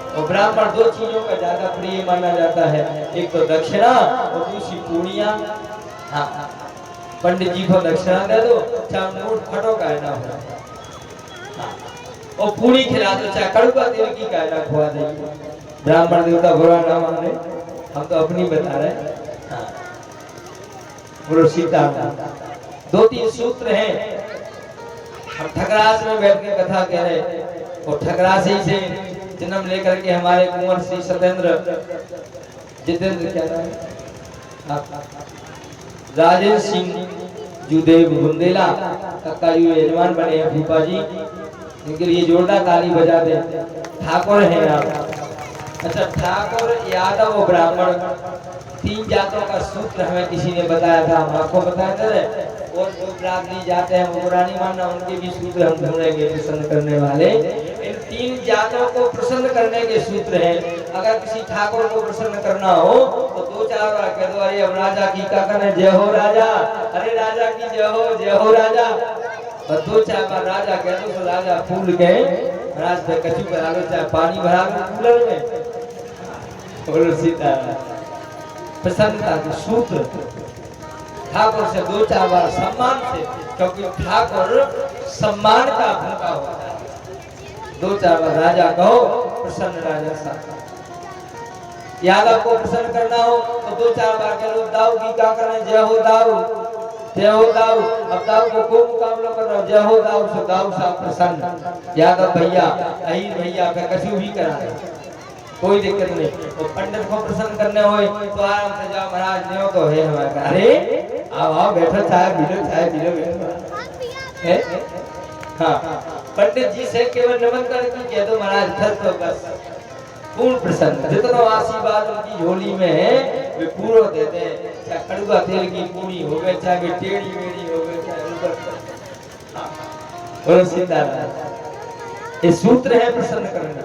S1: और ब्राह्मण 2 चीजों का ज्यादा प्रिय माना जाता है, एक तो दक्षिणा और दूसरी पूड़ियां। हाँ पंडित जी को दक्षिणा दे दो चाहे मूड फटो का है ना हो और पूरी खिला दो चाहे कड़ुआ तेल की का ना खुआ दे। ब्राह्मण देवता बुरा ना माने, हम तो अपनी बता रहे हैं। बोलो सीता। 2-3 सूत्र हैं। हम ठकरास में बैठ के कथा कह रहे और ठकरास ही से जन्म लेकर के हमारे कुंवर श्री सत्येंद्र जितेंद्र क्या नाम है राजेश सिंह जुदेव बुंदेला का यजमान बने हैं फूफा जी। इनके लिए जोरदार ताली बजा दे। ठाकुर हैं आप। अच्छा ठाकुर यादव ब्राह्मण 3 जातों का सूत्र हमें किसी ने बताया था, हम आपको बताया था। और जो ब्राह्मणी जाते हैं वो पुरानी मानना उनके भी सूत्र हम ढूंढेंगे प्रसन्न करने वाले। इन 3 जातों को प्रसन्न करने के सूत्र हैं। अगर किसी ठाकुर को प्रसन्न करना हो तो 2-4 बार कह दो अरे अब राजा की का करने जय हो राजा, अरे राजा की जय हो राजा। और 2-4 बार राजा कह दो तो राजा फूल गए महाराज पे कचू बना लो चाहे पानी भरा लो कूलर में। बोलो सीता। प्रसन्नता के सूत्र ठाकुर से 2-4 बार सम्मान से, क्योंकि ठाकुर सम्मान का भूखा होता है। 2-4 बार राजा कहो प्रसन्न राजा सा। यादव को प्रसन्न करना हो तो 2-4 बार कह लो दाऊ की का करने जय हो दाऊ, जय हो दाऊ। अब दाऊ को खूब मुकाबला कर रहा जय हो दाऊ से दाऊ सा प्रसन्न। यादव भैया अहीर भैया पे कछु भी करा कोई दिक्कत नहीं। तो पंडित को प्रसन्न करने हो तो आराम से जाओ महाराज ने तो है हमारा। अरे आओ बैठो चाय पी लो बैठो। हाँ पंडित जी से केवल नमन करके कह दो महाराज फिर तो बस पूर्ण प्रसन्न। जितना आशीर्वाद उनकी झोली में है वे पूरा देते हैं। चाहे कड़ुआ तेल की पूरी हो गए, चाहे वे टेढ़ी मेढ़ी हो गए, चाहे बोलो सीताराम। ये सूत्र है प्रसन्न करना।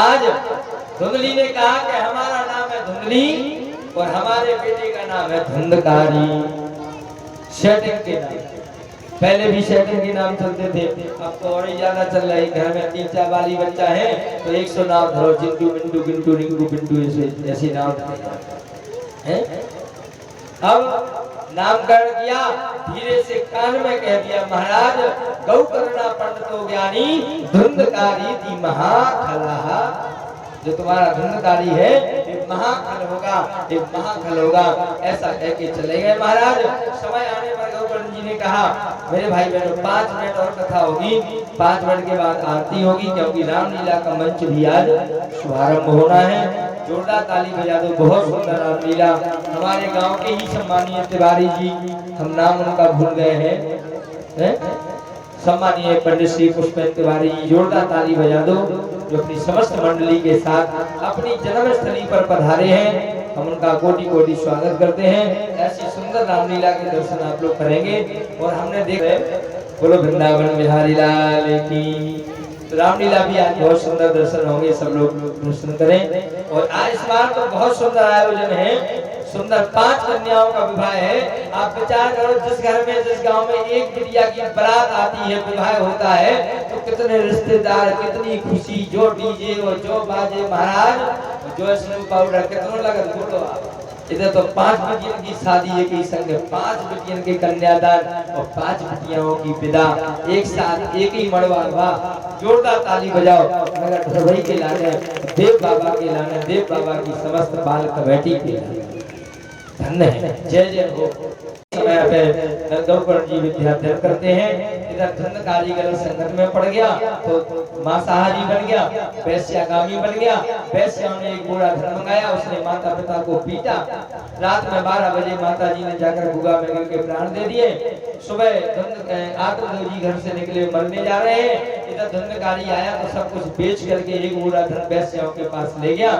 S1: आज धुंधली ने कहा कि हमारा नाम है धुंधली और हमारे बेटे का नाम है धुंधकारी। सेटिंग के नाम पहले भी सेटिंग के नाम चलते थे, अब तो और ही ज्यादा चल रहा है। घर में 3-4 वाली बच्चा है तो 100 नाम धरो, चिंटू मिंटू गिंटू रिंकू पिंटू ऐसे नाम है। अब नामकरण किया, धीरे से कान में कह दिया महाराज गौ करना पंडितो ज्ञानी धुंधकारी दी महाखला। जो तुम्हारा धुंधकारी है ये महाखल होगा, ये महाखल होगा। ऐसा कह के चले गए महाराज। समय आने पर गौकर्ण जी ने कहा मेरे भाई बहनों 5 मिनट और कथा होगी, 5 मिनट के बाद आरती होगी, क्योंकि रामलीला का मंच भी आज शुभारंभ होना है। जोरदार ताली बजा दो। बहुत सुंदर रामलीला हमारे गांव के ही सम्मानीय तिवारी जी, हम नाम उनका भूल गए हैं, सम्मानीय पंडित श्री पुष्पेंद्र तिवारी जी, जोरदार ताली बजा दो, जो अपनी समस्त मंडली के साथ अपनी जन्मस्थली पर पधारे हैं। हम उनका कोटि कोटि स्वागत करते हैं। ऐसी सुंदर रामलीला के दर्शन आप लोग करेंगे। और हमने देखा, बोलो वृंदावन बिहारी लाल की। तो रामलीला भी आज बहुत सुंदर दर्शन होंगे, सब लोग दर्शन करें। और आज इस बार तो बहुत सुंदर आयोजन है, सुंदर 5 कन्याओं का विवाह है। आप विचार करो, जिस घर में जिस गांव में एक बिटिया की बारात आती है, विवाह होता है, तो कितने रिश्तेदार, कितनी खुशी, जो डीजे और जो बाजे महाराज, जो स्नो पाउडर, कितना लगत बोलो आप। इधर तो 5 बिटियन की शादी एक ही संग, 5 बिटियन के कन्यादान और 5 बिटियाओं की विदा एक साथ एक ही मड़वा। वाह, जोरदार ताली बजाओ। मगर ढरवई के लाने, देव बाबा के लाने, देव बाबा की समस्त बाल कमेटी के लाने धन्य है। जय जय हो। समय पे गौकर्ण जी विद्याध्ययन करते हैं। इधर धन कारीगर संगत में पड़ गया तो मांसाहारी बन गया, वैश्यागामी बन गया। वैश्याओं ने एक बूढ़ा धन मंगाया, उसने माता पिता को पीटा। रात में 12 बजे माता जी ने जाकर गुगा में गिर के प्राण दे दिए। सुबह आत्मदेव जी घर से निकले, मरने जा रहे हैं। इधर धनकारी आया तो सब कुछ बेच करके एक बूढ़ा धन वैश्याओं के पास ले गया।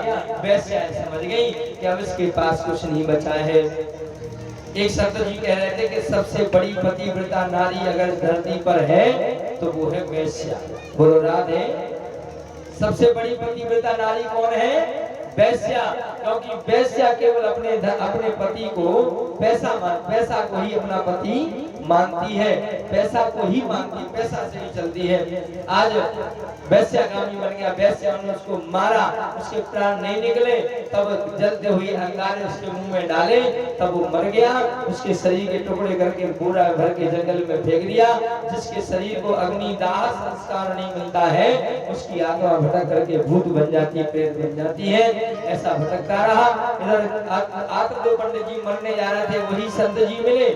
S1: वैश्या समझ गई कि अब इसके पास कुछ नहीं बचा है। एक संत जी कह रहे थे कि सबसे बड़ी पतिव्रता नारी अगर धरती पर है तो वो है वैश्या। बोलो राधे। सबसे बड़ी पतिव्रता नारी कौन है? वैश्या। क्योंकि वैश्या केवल अपने पति को पैसा को ही अपना पति मानती है, पैसा को ही मानती, पैसा से ही चलती है। आज वैश्यागामी बन गया, वैश्या ने उसको मारा, उसके प्राण नहीं निकले, तब जलते हुए अंगारे उसके मुंह में डाले, तब वो मर गया। उसके शरीर के टुकड़े करके पूरा भर के जंगल में फेंक दिया। जिसके शरीर को अग्निदाह संस्कार नहीं मिलता है, उसकी आत्मा भटक करके भूत बन जाती है, प्रेत बन जाती है। ऐसा भटकता रहा। इधर आत्मदेव पंडित जी मरने जा रहे थे, वही संत जी मिले।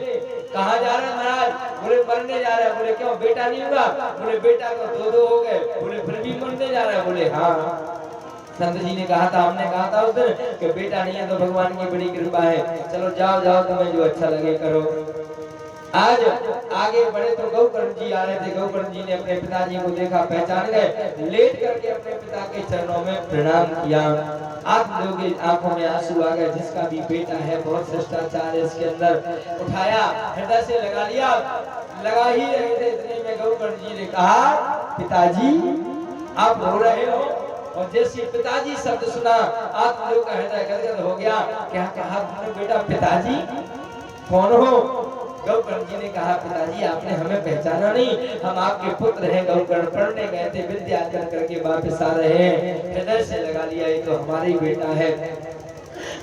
S1: कहाँ जा रहे हैं महाराज? बोले मरने जा रहे हैं। बोले क्यों, बेटा नहीं हुआ? बोले बेटा को 2 हो गए। बोले फिर भी मरने जा रहे हैं? बोले हाँ। संत जी ने कहा था, हमने कहा था उस दिन कि बेटा नहीं है तो भगवान की बड़ी कृपा है, चलो जाओ जाओ, तुम्हें जो अच्छा लगे करो। आज आगे बढ़े तो गौकर्ण जी आ रहे थे। गौकर्ण जी ने अपने पिताजी को देखा, पहचान गए, लेट करके अपने पिता के चरणों में प्रणाम किया। आत्मदेव की आंखों में आंसू आ गए। जिसका भी बेटा है, बहुत शिष्टाचार है इसके अंदर। उठाया, हृदय से लगा लिया। लगा ही रहे थे, इतने में गौकर्ण जी ने कहा, पिताजी आप रो रहे हो? और जैसे पिताजी शब्द सुना, आत्मदेव का हृदय गदगद हो गया। क्या कहा तुमने बेटा? पिताजी कौन हो? गौकर्ण जी ने कहा, पिताजी आपने हमें पहचाना नहीं, हम आपके पुत्र हैं। गौकर्ण पढ़ने गए थे, विद्या अर्जन करके वापस आ रहे हैं। हृदय से लगा लिया, ये तो हमारा ही बेटा है।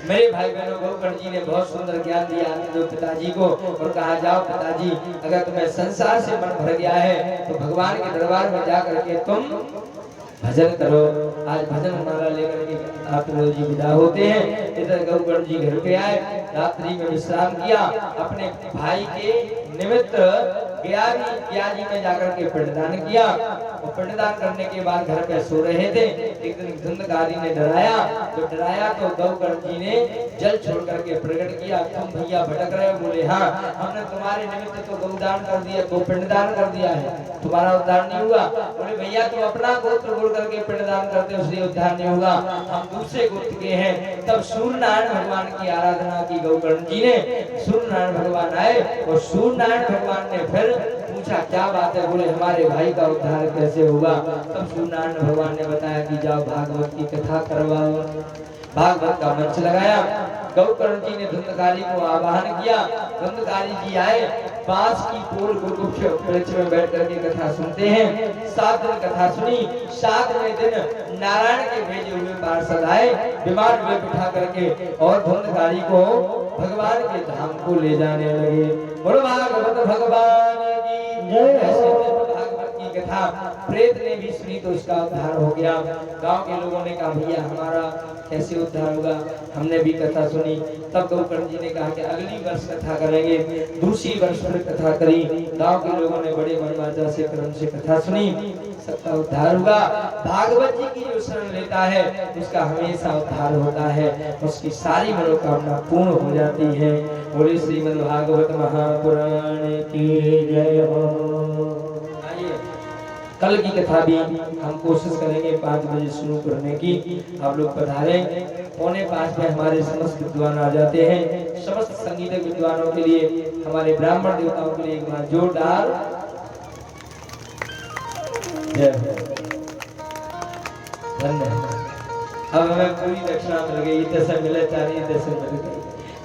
S1: मेरे भाई बहनों, गौकर्ण जी ने बहुत सुंदर ज्ञान दिया आत्मदेव पिताजी को और कहा, जाओ पिताजी, अगर तुम्हें संसार से मन भर गया है तो भगवान के दरबार में जा करके तुम भजन करो। आज भजन हमारा लेकर के आत्मदेव जी विदा होते हैं। इधर गौकर्ण जी घर पे आए, रात्रि में विश्राम किया। अपने भाई के निमित्त गया जी में जाकर के पिंडदान किया। और पिंडदान करने के बाद घर पे सो रहे थे। एक दिन धुंधकारी ने डराया। तो डराया तो गौकर्ण जी ने जल छोड़ करके प्रकट किया, तुम भैया भटक रहे हो? बोले हाँ, हमने तुम्हारे निमित्त तो गौदान कर दिया, तो पिंडदान कर दिया है, तुम्हारा उद्धार नहीं हुआ। बोले भैया तुम अपना गोत्र बोल करके पिंडदान करते हो, इसलिए उद्धार नहीं होगा, हम दूसरे गोत्र के हैं। तब सूर्यनारायण भगवान की आराधना की गौकर्ण जी ने। सूर्यनारायण भगवान आए और सूर्यनारायण भगवान ने फिर पूछा, क्या बात है? बोले हमारे भाई का उद्धार कैसे होगा? तब सूर्यनारायण भगवान ने बताया कि जाओ भागवत की कथा करवाओ। भागवत का मंच लगाया। गौकर्ण जी ने धुंधकारी को आवाहन किया। धुंधकारी जी आए, बांस की पोल वृक्ष में बैठ करके कथा सुनते हैं। 7 दिन कथा सुनी। 7वें दिन नारायण के भेजे हुए पार्षद आए, बीमार हुए बिठा करके, और धुंधकारी को भगवान के धाम को ले जाने लगे। बोलो भागवत भगवान की जय। भागवत की कथा कथा प्रेत ने भी सुनी तो उसका उद्धार हो गया। गांव के लोगों ने कहा भैया हमारा कैसे उद्धार होगा, हमने भी कथा सुनी। तब गोकर्ण जी ने कहा कि अगली वर्ष कथा करेंगे। दूसरी वर्ष में कथा करी, गांव के लोगों ने बड़े मनमाजा से क्रम से कथा सुनी, सबका उद्धार हुआ। भागवत जी की जो शरण लेता है उसका हमेशा उद्धार होता है, उसकी सारी मनोकामना पूर्ण हो जाती है। बोले श्रीमद् भागवत महापुराण की जय हो। आइए कल की कथा भी हम कोशिश करेंगे 5 बजे शुरू करने की। आप लोग पधारें। 4:45 में हमारे समस्त विद्वान आ जाते हैं। समस्त संगीतक विद्वानों के लिए, हमारे ब्राह्मण देवताओं के लिए एक बार जोरदार धन्यवाद। अब हमें पूरी दक्षिणा मिल गई, जैसे मिले चारी जैसे मिल गई,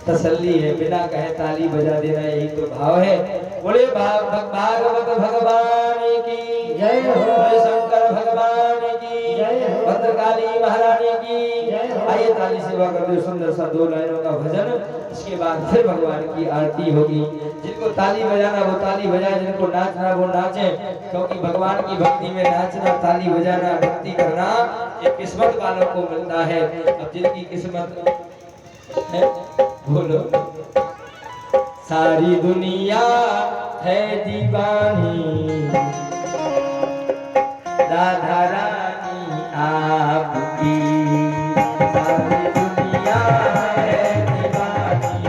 S1: तसल्ली है। बिना कहे ताली बजा देना, यही तो भाव है। बोले भागवत भगवान की जय हो, बोले शंकर भगवान की जय हो, भद्रकाली महारानी की जय हो। आइए ताली सेवा करते हुए सुंदर सा 2 लाइनों का भजन, इसके बाद फिर भगवान की आरती होगी। जिनको ताली बजाना वो ताली बजाए, जिनको नाचना वो नाचे, क्योंकि भगवान की भक्ति में नाचना, ताली बजाना, भक्ति करना ये किस्मत वालों को मिलता है। अब जिनकी किस्मत है बोलो, सारी दुनिया है दीवानी, राधा रानी आपकी। सारी दुनिया है दीवानी,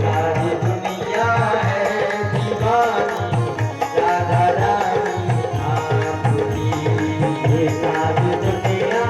S1: सारी दुनिया है दीवानी, राधा रानी आपकी। सारी दुनिया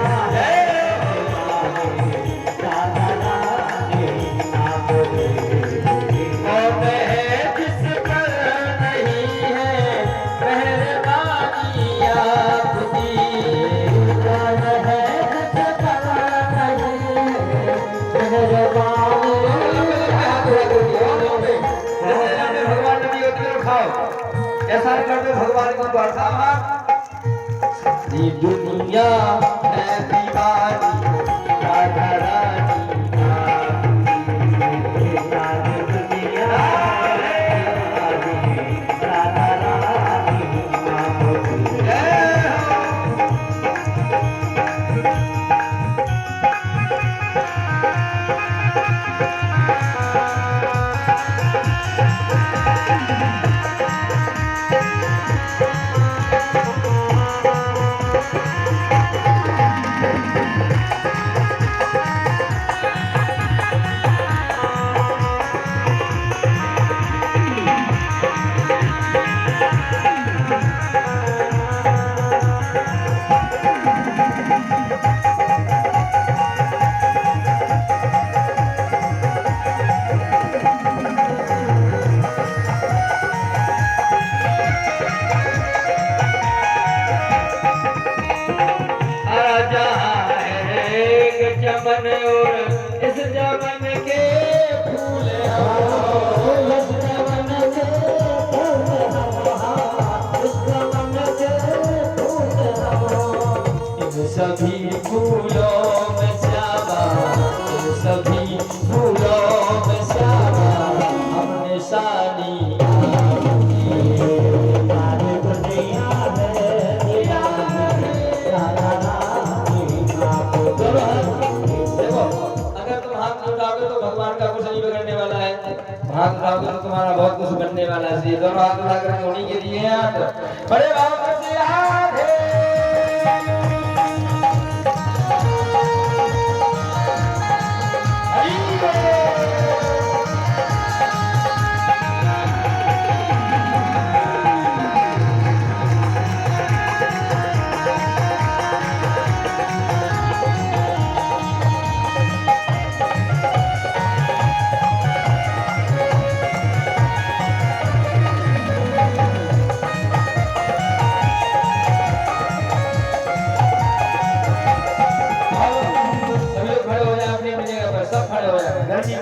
S1: ऐसा करते भगवान को बरसा। सारी दुनिया है दीवानी, राधा रानी आपकी। सारी दुनिया है दीवानी, राधा रानी आपकी। चमन और इस चमन के फूल हो, इस चमन के फूल हो, इस चमन के फूल हो। इन सभी फूलों में श्यामा, इन सभी फूलों में श्यामा, हमने शानी हाथ उठाओगे तो तुम्हारा बहुत कुछ बनने वाला है। दोनों हाथ उठा कर उन्हीं के दिए हाथ, बड़े भाव से हाथ है।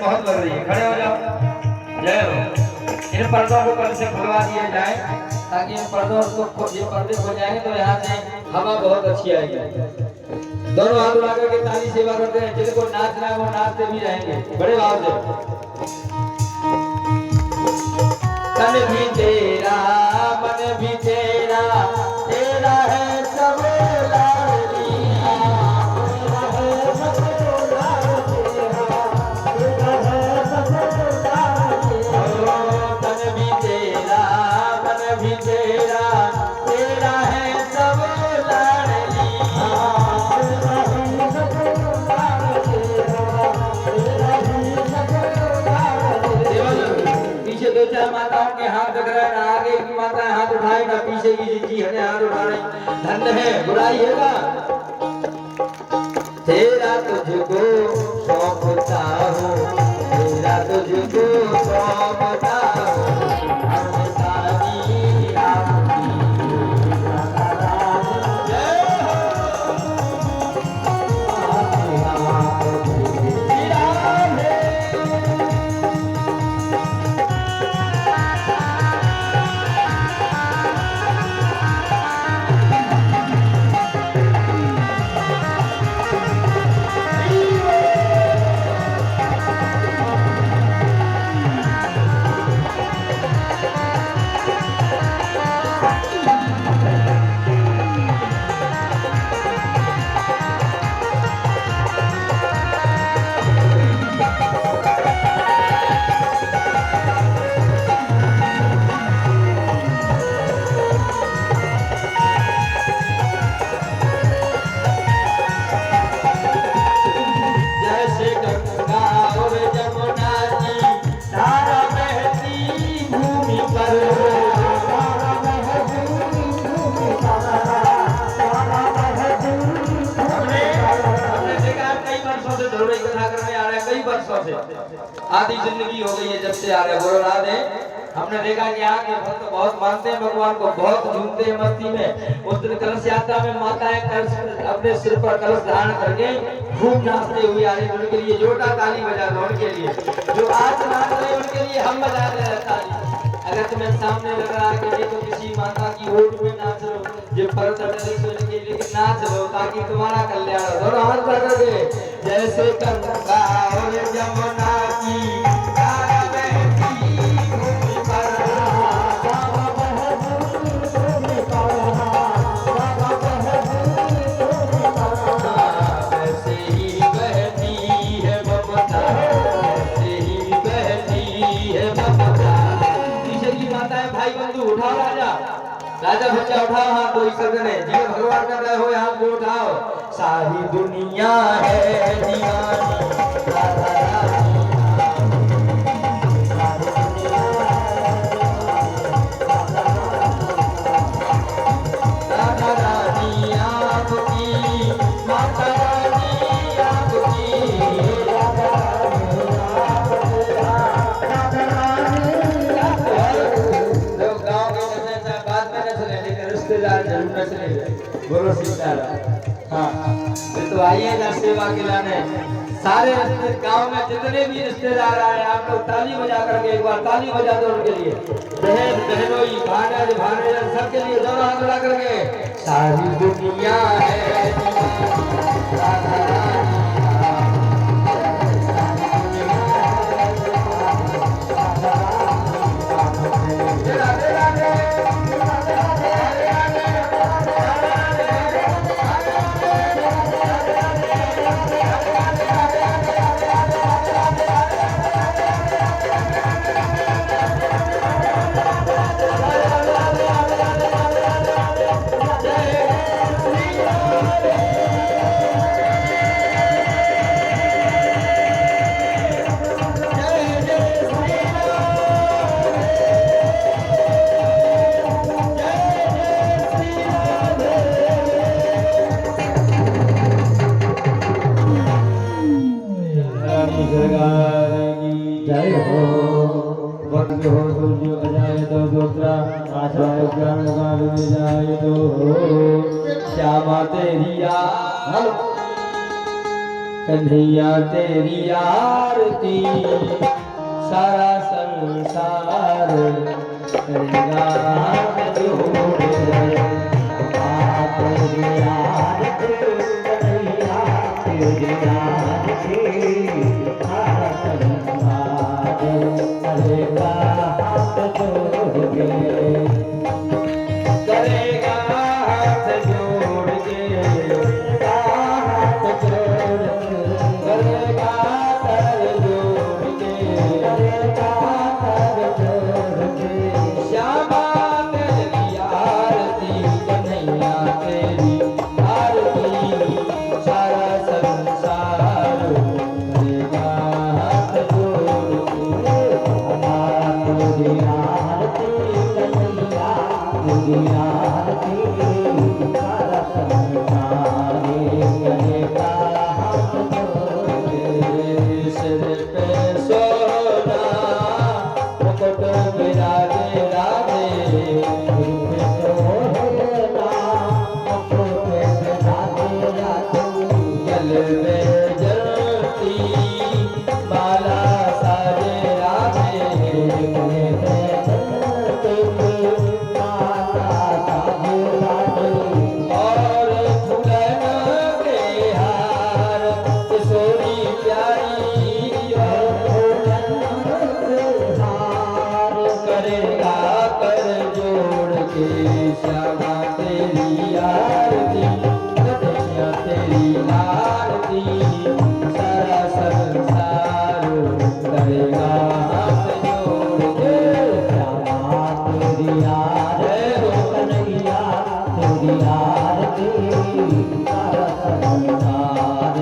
S1: बहुत लग रही है, खड़े हो जाओ। जय हो। इन पर्दों को कल से खुलवा दिए जाए, ताकि इन पर्दों को ये पर्दे हो जाएंगे तो यहाँ से हवा बहुत अच्छी आएगी। दोनों हाथ उठा करके ताली सेवा करते हैं। जिनको नाचना है वो नाचते भी रहेंगे बड़े भाव से। भी तेरा मन भी तेरा, तेरा है सब लाडली। तन भी तेरा मन भी तेरा, तेरा है सब लाडली। पीछे दो चार माताओं के हाथ दिख रहे हैं, ना आगे की माता हाथ उठाए ना पीछे की जी हने हाथ उठा रही। धन्य है, बुराई है ना। तेरा तुझको सौंपता हूँ, तेरा तुझको सौंपता हूँ, हम सारी आपकी। जय हो। जैसे गंगा और जमुना जी धारा बहती भूमि पर, हमने देखा कई वर्षों से धर्म कथा करने आ रहे हैं, कई वर्षों से, आधी जिंदगी हो गई है जब से आ रहे बोलो राधे। हमने देखा कि यहाँ के भक्त बहुत मानते हैं भगवान को, बहुत झूमते हैं मस्ती में। उस दिन कलश यात्रा में माताएं कलश अपने सिर पर कलश धारण करके खूब नाचते हुए आ रही। उनके लिए जोटा ताली बजा दो, उनके लिए जो आज नाच रहे उनके लिए हम बजा रहे हैं ताली। अगर तुम्हें सामने लग रहा है कि देखो किसी माता की ओट में नाच लो, ये फर्ज है के लिए नाच लो ताकि तुम्हारा कल्याण हो। दोनों हाथ पकड़ के जैसे गंगा और जमुना की धारा बहती भूमि पर, वैसे ही बहती है ममता, वैसे ही बहती है ममता। पीछे की माताएं भाई बंधु उठाओ, राजा राजा बच्चा उठाओ हाथ, कोई सजने जिसे भगवान कर रहे हो यहाँ को उठाओ। सारी दुनिया है दीवानी राधा रानी, राधा रानी आपकी, माता रानी आपकी, राधा रानी लोग गाँव के नचने चाहे बाद में नचने, लेकिन रिश्तेदार जरूर नचने। बोलो सीताराम। हाँ तो आइए ना सेवा खिलाने। सारे गांव में जितने भी रिश्तेदार आए आप लोग ताली बजा करके एक बार ताली बजा दो उनके लिए। बहन बहनोई भानज भानज सबके लिए दोनों हाथ मिला करके। सारी दुनिया है राधा रानी, जय हो। वक्त हो सूर्य बजाए तो दूसरा आशाए ज्ञान काल में जाए तो श्यामा तेरी यार, कन्हैया तेरी आरती सारा संसार करेगा जोड़े। तेरी आरती कन्हैया तेरी आरती सारा संसार
S2: करेगा हाथ जोड़ के,
S1: करेगा हाथ जोड़ के,
S2: हाथ जोड़ के,
S1: करेगा कर जोड़ के,
S2: करेगा हाथ जोड़ के,
S1: श्यामा तेरी आरती, कन्हैया तेरी आरती, सारा संसार करेगा हाथ जोड़ के।
S2: तेरी आरती कन्हैया, तेरी आरती सारा संसार करेगा हाथ जोड़ के।
S1: सिर पे सोना मुकुट विराजे राधे, गल में जलती माला साजे राधे, और फूलन के हार किशोरी प्यारी, करेगा कर जोड़ के, श्यामा तेरी आरती, कन्हैया तेरी आरती, सारा संसार करेगा हाथ जोड़ के।
S2: श्यामा तेरी आरती कन्हैया, तेरी आरती सारा संसार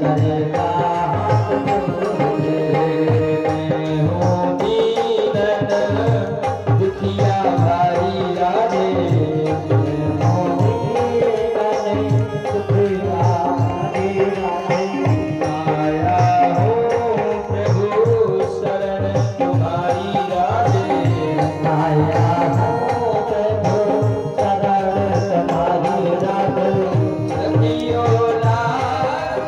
S2: करेगा हाथ जोड़ के।
S1: हो दीनन दुखिया भारी राधे, आया हो प्रभु शरण तुम्हारी राधे, रखियो लाज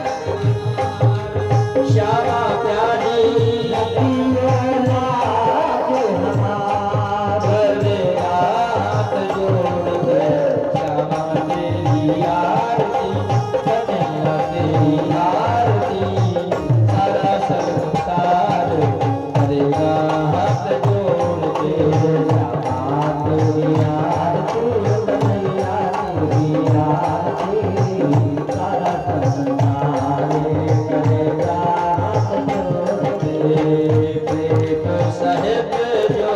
S1: श्यामा प्यारी, भले हाथ जोड़ के, श्यामा तेरी आरती, कन्हैया तेरी आरती, सारा संसार करेगा हाथ जोड़ के। प्रेम साहिब जो